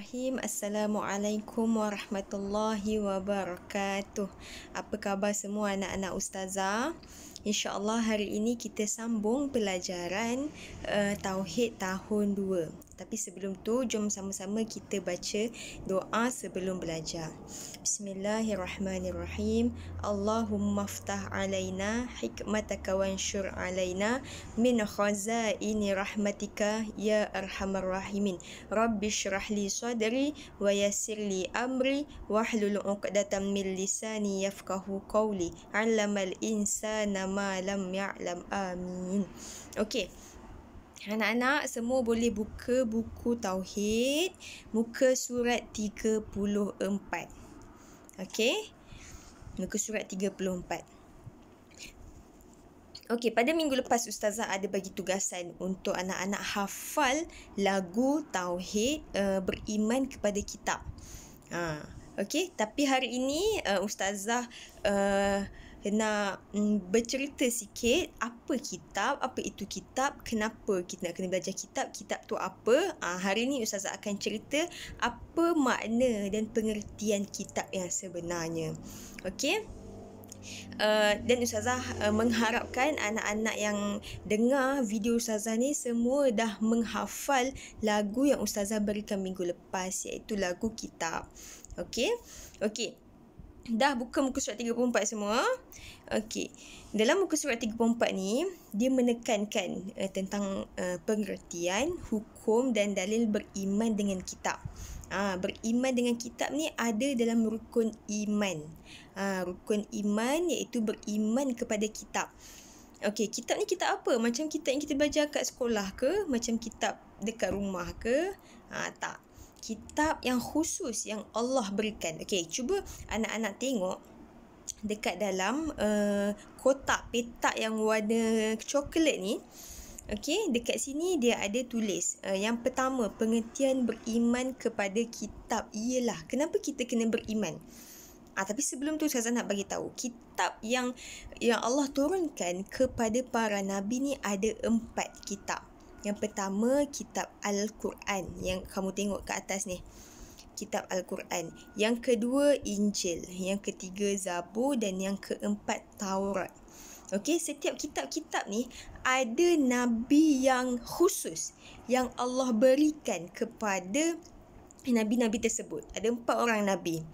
Assalamualaikum warahmatullahi wabarakatuh. Apa khabar semua anak-anak ustazah? InsyaAllah hari ini kita sambung pelajaran Tauhid tahun 2. Tapi sebelum tu, jom sama-sama kita baca doa sebelum belajar. Bismillahirrahmanirrahim. Allahumma ftah alaina hikmataka wansyur alaina min khazaini rahmatika ya arhamar rahimin. Rabbi syrah li sadri wa yassir li amri wahlul 'uqdatam min lisani yafqahu qawli. 'Allamal insana ma lam ya'lam. Amin. Okey. Anak-anak semua boleh buka buku Tauhid muka surat 34. Okey. Muka surat 34. Okey, pada minggu lepas Ustazah ada bagi tugasan untuk anak-anak hafal lagu Tauhid beriman kepada kitab. Okey, tapi hari ini Ustazah nak bercerita sikit apa kitab, apa itu kitab, kenapa kita nak kena belajar kitab, kitab tu apa. Hari ini Ustazah akan cerita apa makna dan pengertian kitab yang sebenarnya. Okey. Dan Ustazah mengharapkan anak-anak yang dengar video Ustazah ni semua dah menghafal lagu yang Ustazah berikan minggu lepas, iaitu lagu kitab. Okey. Okey. Dah buka muka surat 34 semua? Okey. Dalam muka surat 34 ni, dia menekankan tentang pengertian, hukum dan dalil beriman dengan kitab. Beriman dengan kitab ni ada dalam rukun iman. Rukun iman iaitu beriman kepada kitab. Okey, kitab ni kitab apa? Macam kitab yang kita belajar kat sekolah ke? Macam kitab dekat rumah ke? Tak. Kitab yang khusus yang Allah berikan. Okey, cuba anak-anak tengok dekat dalam kotak petak yang warna coklat ni. Okey, dekat sini dia ada tulis. Yang pertama, pengertian beriman kepada kitab ialah. Kenapa kita kena beriman? Tapi sebelum tu Ustazah nak bagi tahu, kitab yang Allah turunkan kepada para nabi ni ada 4 kitab. Yang pertama, kitab Al-Quran yang kamu tengok kat atas ni. Kitab Al-Quran. Yang kedua, Injil. Yang ketiga, Zabur. Dan yang keempat, Taurat. Okey, setiap kitab-kitab ni ada nabi yang khusus yang Allah berikan kepada nabi-nabi tersebut. Ada 4 orang nabi.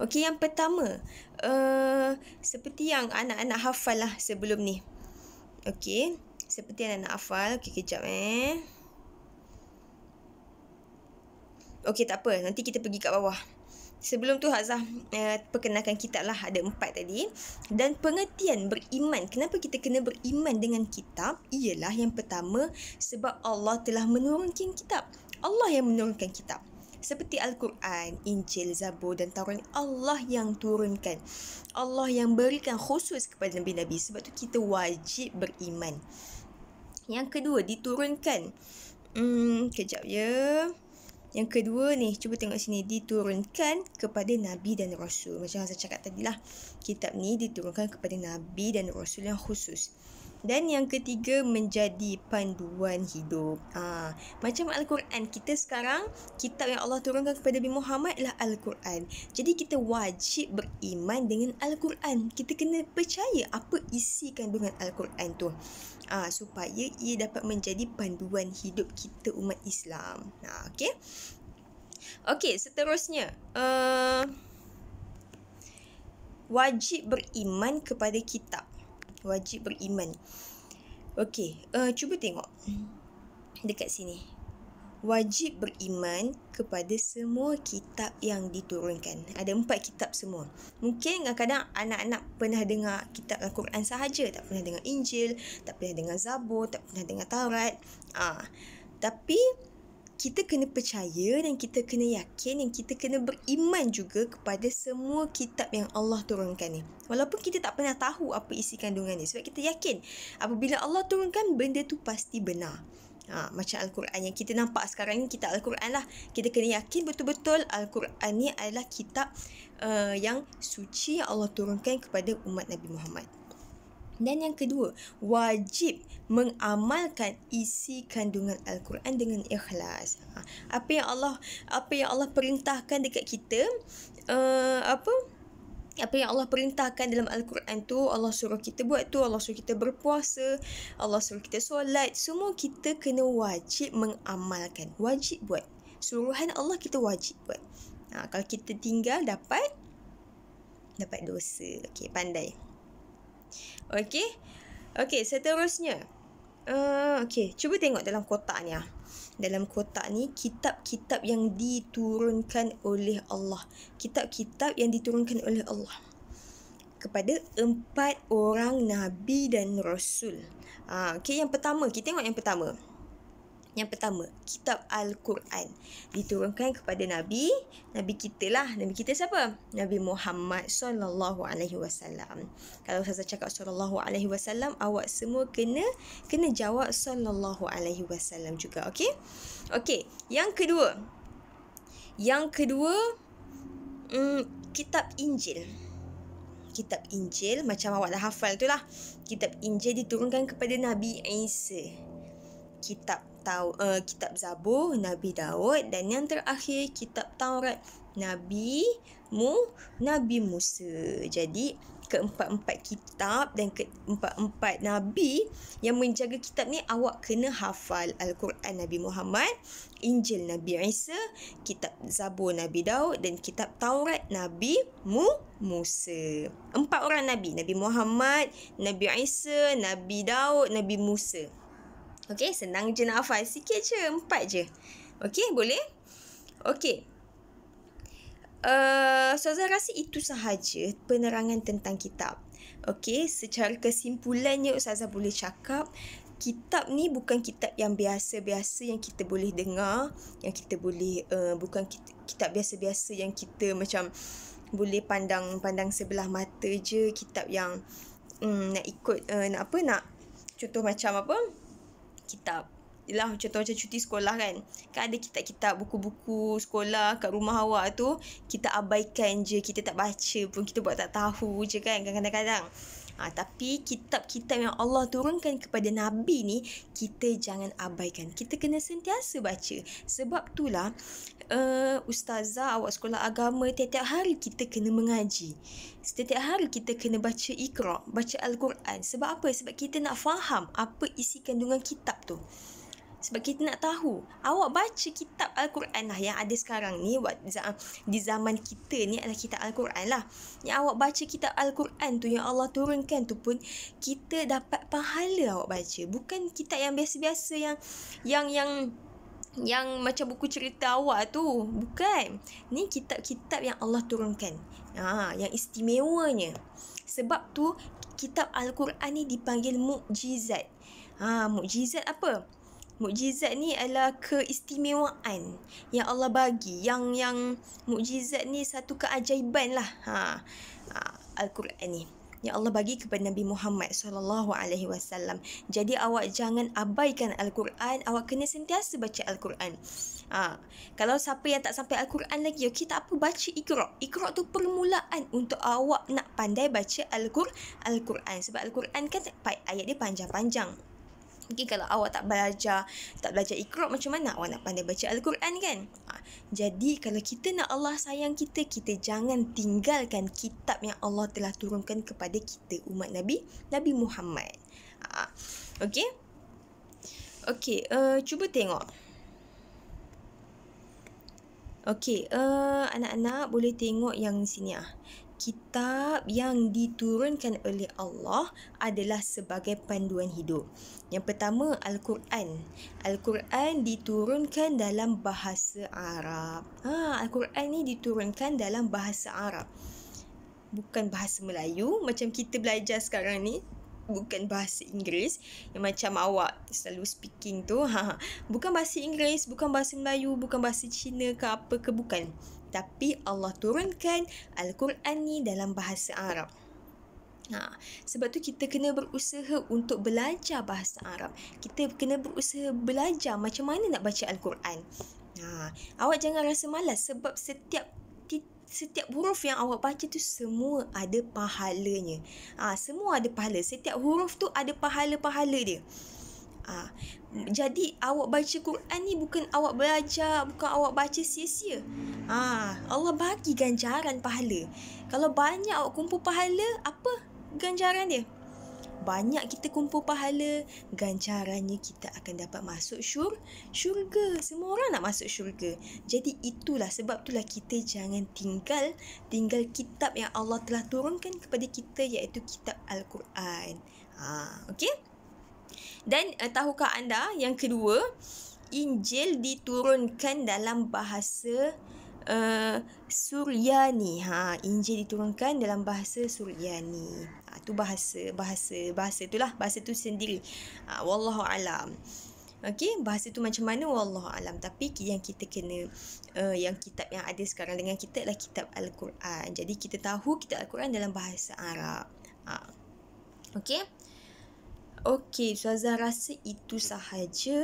Okey, yang pertama, seperti yang anak-anak hafal lah sebelum ni. Okey, seperti anak-anak hafal. Okey, kejap Okey, tak apa. Nanti kita pergi kat bawah. Sebelum tu Hazah perkenalkan kitab lah. Ada 4 tadi. Dan pengertian beriman. Kenapa kita kena beriman dengan kitab? Ialah yang pertama, sebab Allah telah menurunkan kitab. Allah yang menurunkan kitab. Seperti Al-Quran, Injil, Zabur dan Taurat, Allah yang turunkan. Allah yang berikan khusus kepada Nabi-Nabi. Sebab tu kita wajib beriman. Yang kedua, diturunkan. Kejap ya. Yang kedua ni, cuba tengok sini. Diturunkan kepada Nabi dan Rasul. Macam saya cakap tadi lah. Kitab ni diturunkan kepada Nabi dan Rasul yang khusus. Dan yang ketiga, menjadi panduan hidup. Macam Al-Quran. Kita sekarang, kitab yang Allah turunkan kepada Nabi Muhammad adalah Al-Quran. Jadi kita wajib beriman dengan Al-Quran. Kita kena percaya apa isi kandungan Al-Quran tu. Supaya ia dapat menjadi panduan hidup kita umat Islam. Okey. Okey, seterusnya. Wajib beriman kepada kitab. Wajib beriman. Okey, cuba tengok dekat sini. Wajib beriman kepada semua kitab yang diturunkan. Ada 4 kitab semua. Mungkin kadang-kadang anak-anak pernah dengar kitab Al-Quran sahaja, tak pernah dengar Injil, tak pernah dengar Zabur, tak pernah dengar Taurat. Tapi kita kena percaya dan kita kena yakin dan kita kena beriman juga kepada semua kitab yang Allah turunkan ni. Walaupun kita tak pernah tahu apa isi kandungan ni. Sebab kita yakin apabila Allah turunkan, benda tu pasti benar. Macam Al-Quran yang kita nampak sekarang ni, kitab Al-Quran lah. Kita kena yakin betul-betul Al-Quran ni adalah kitab yang suci yang Allah turunkan kepada umat Nabi Muhammad. Dan yang kedua, wajib mengamalkan isi kandungan Al-Quran dengan ikhlas. Apa yang Allah perintahkan dekat kita, apa yang Allah perintahkan dalam Al-Quran tu, Allah suruh kita buat tu, Allah suruh kita berpuasa, Allah suruh kita solat, semua kita kena wajib mengamalkan, wajib buat. Suruhan Allah kita wajib buat. Kalau kita tinggal dapat dosa. Okey, pandai. Okey, seterusnya. Okey, cuba tengok dalam kotak ni. Dalam kotak ni, kitab-kitab yang diturunkan oleh Allah. Kitab-kitab yang diturunkan oleh Allah kepada 4 orang Nabi dan Rasul. Okey, yang pertama, kita tengok yang pertama. Yang pertama, kitab Al-Quran diturunkan kepada Nabi kita lah. Nabi kita siapa? Nabi Muhammad sallallahu alaihi wasallam. Kalau saya cakap sallallahu alaihi wasallam, awak semua kena jawab sallallahu alaihi wasallam juga, okey? Okey, yang kedua. Kitab Injil. Kitab Injil macam awak dah hafal tu lah. Kitab Injil diturunkan kepada Nabi Isa. Kitab Zabur Nabi Daud, dan yang terakhir kitab Taurat Nabi Musa. Jadi keempat-empat kitab dan keempat-empat Nabi yang menjaga kitab ni, awak kena hafal Al-Quran Nabi Muhammad, Injil Nabi Isa, kitab Zabur Nabi Daud, dan kitab Taurat Nabi Musa. 4 orang Nabi, Nabi Muhammad, Nabi Isa, Nabi Daud, Nabi Musa. Okey, senang je nak hafal. Sikit je, 4 je. Okey, boleh? Okey. Ustazah rasa itu sahaja penerangan tentang kitab. Okey, secara kesimpulannya Ustazah boleh cakap, kitab ni bukan kitab yang biasa-biasa yang kita boleh dengar, yang kita boleh, bukan kitab biasa-biasa yang kita macam boleh pandang sebelah mata je. Kitab yang nak ikut, nak contoh macam apa? Kitab ialah contoh macam cuti sekolah kan. Kan ada kitab-kitab, buku-buku sekolah kat rumah awak tu, kita abaikan je, kita tak baca pun, kita buat tak tahu je kan kadang-kadang. Tapi kitab-kitab yang Allah turunkan kepada Nabi ni, kita jangan abaikan. Kita kena sentiasa baca. Sebab itulah ustazah, awak sekolah agama, tiap-tiap hari kita kena mengaji. Setiap hari kita kena baca Iqra, baca Al-Quran. Sebab apa? Sebab kita nak faham apa isi kandungan kitab tu. Sebab kita nak tahu. Awak baca kitab Al-Quran lah yang ada sekarang ni, di zaman kita ni adalah kitab Al-Quran lah. Yang awak baca kitab Al-Quran tu, yang Allah turunkan tu pun, kita dapat pahala awak baca. Bukan kitab yang biasa-biasa yang macam buku cerita awak tu. Bukan. Ni kitab-kitab yang Allah turunkan. Yang istimewanya. Sebab tu kitab Al-Quran ni dipanggil mukjizat. Mukjizat apa? Mukjizat ni adalah keistimewaan yang Allah bagi. Yang mukjizat ni satu keajaiban lah. Al-Quran ni yang Allah bagi kepada Nabi Muhammad sallallahu alaihi wasallam. Jadi awak jangan abaikan Al-Quran, awak kena sentiasa baca Al-Quran. Kalau siapa yang tak sampai Al-Quran lagi, okey, tak apa, baca Iqra. Iqra tu permulaan untuk awak nak pandai baca Al-Quran. Sebab Al-Quran kan ayat dia panjang-panjang. Mungkin kalau awak tak belajar Iqra, macam mana awak nak pandai baca Al-Quran kan? Jadi kalau kita nak Allah sayang kita, kita jangan tinggalkan kitab yang Allah telah turunkan kepada kita, umat Nabi Muhammad. Okey? Okey, cuba tengok. Okey, anak-anak boleh tengok yang sini . Kitab yang diturunkan oleh Allah adalah sebagai panduan hidup. Yang pertama, Al-Quran. Al-Quran diturunkan dalam bahasa Arab. Al-Quran ni diturunkan dalam bahasa Arab. Bukan bahasa Melayu macam kita belajar sekarang ni. Bukan bahasa Inggeris yang macam awak selalu speaking tu. Bukan bahasa Inggeris, bukan bahasa Melayu, bukan bahasa Cina ke apa ke, bukan. Tapi Allah turunkan Al-Quran ni dalam bahasa Arab. Sebab tu kita kena berusaha untuk belajar bahasa Arab. Kita kena berusaha belajar macam mana nak baca Al-Quran. Awak jangan rasa malas sebab setiap setiap huruf yang awak baca tu semua ada pahalanya. Semua ada pahala. Setiap huruf tu ada pahala-pahala dia. Jadi awak baca Quran ni bukan awak belajar, bukan awak baca sia-sia. Allah bagi ganjaran pahala. Kalau banyak awak kumpul pahala, apa ganjaran dia? Banyak kita kumpul pahala, ganjarannya kita akan dapat masuk syurga. Semua orang nak masuk syurga. Jadi itulah sebab itulah kita jangan tinggal kitab yang Allah telah turunkan kepada kita, iaitu kitab Al-Quran. Okey? Dan tahukah anda yang kedua, Injil diturunkan dalam bahasa Suryani. Injil diturunkan dalam bahasa Suryani. Tu bahasa itulah, bahasa tu sendiri. Wallahu alam. Okey, bahasa tu macam mana wallahu alam, tapi yang kita kena yang kitab yang ada sekarang dengan kita adalah kitab Al-Quran. Jadi kita tahu kitab Al-Quran dalam bahasa Arab. Okey. Okey, Ustazah rasa itu sahaja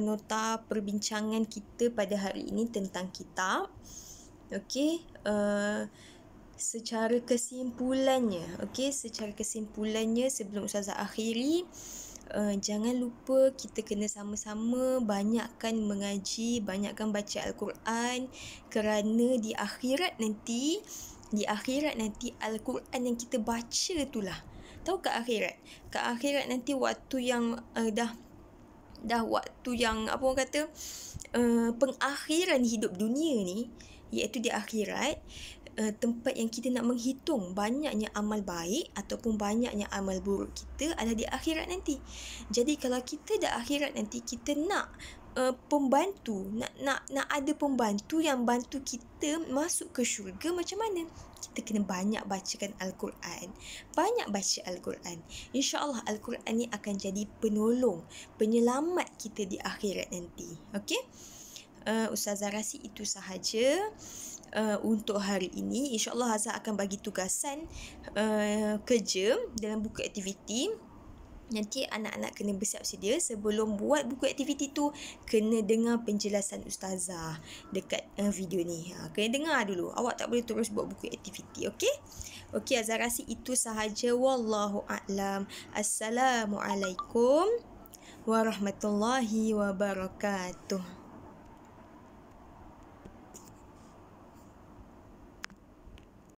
nota perbincangan kita pada hari ini tentang kitab. Okey, secara kesimpulannya sebelum Ustazah akhiri, jangan lupa kita kena sama-sama banyakkan mengaji, banyakkan baca Al-Quran, kerana di akhirat nanti Al-Quran yang kita baca itulah. Tahu ke akhirat nanti waktu yang dah waktu yang apa orang kata pengakhiran hidup dunia ni, iaitu di akhirat, tempat yang kita nak menghitung banyaknya amal baik ataupun banyaknya amal buruk kita adalah di akhirat nanti. Jadi kalau kita dah akhirat nanti, kita nak pembantu, nak ada pembantu yang bantu kita masuk ke syurga, macam mana? Kita kena banyak bacakan Al-Quran. Banyak baca Al-Quran. InsyaAllah Al-Quran ni akan jadi penolong, penyelamat kita di akhirat nanti. Okey? Ustazah rasa itu sahaja untuk hari ini. InsyaAllah Hazah akan bagi tugasan kerja dalam buku aktiviti. Nanti anak-anak kena bersiap sedia. Sebelum buat buku aktiviti tu, kena dengar penjelasan Ustazah dekat video ni. Kena dengar dulu. Awak tak boleh terus buat buku aktiviti. Okey? Okey, Hazah rasa itu sahaja. Wallahu a'lam. Assalamualaikum warahmatullahi wabarakatuh.